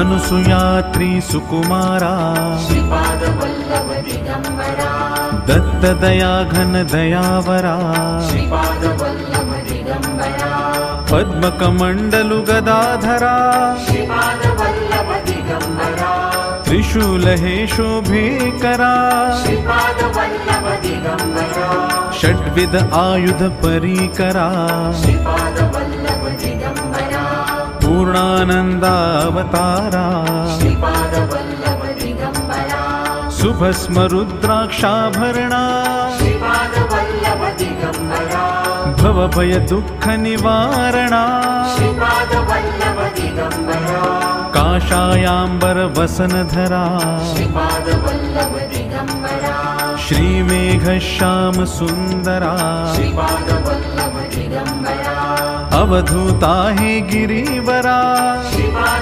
अनुसुयात्री सुकुमारा श्रीपादवल्लभ दिगम्बरा दत्तदया घन दयावरा श्रीपादवल्लभ दिगम्बरा पद्मकमण्डलु गदाधरा श्रीपादवल्लभ दिगम्बरा त्रिशूलहे शोभेकरा श्रीपादवल्लभ दिगम्बरा षड्विध आयुध परीकरा श्रीपादवल्लभ दिगम्बरा पूर्णानन्दावतारा श्रीपादवल्लभ दिगम्बरा सुभस्म रुद्राक्षाभरणा श्रीपादवल्लभ दिगम्बरा भवभय दुःख निवारणा श्रीपादवल्लभ दिगम्बरा काषायाम्बर वसनधरा श्रीपादवल्लभ दिगम्बरा श्रीमेघश्याम सुन्दरा श्रीपादवल्लभ दिगम्बरा अवधूता हे गिरिवरा श्रीपाद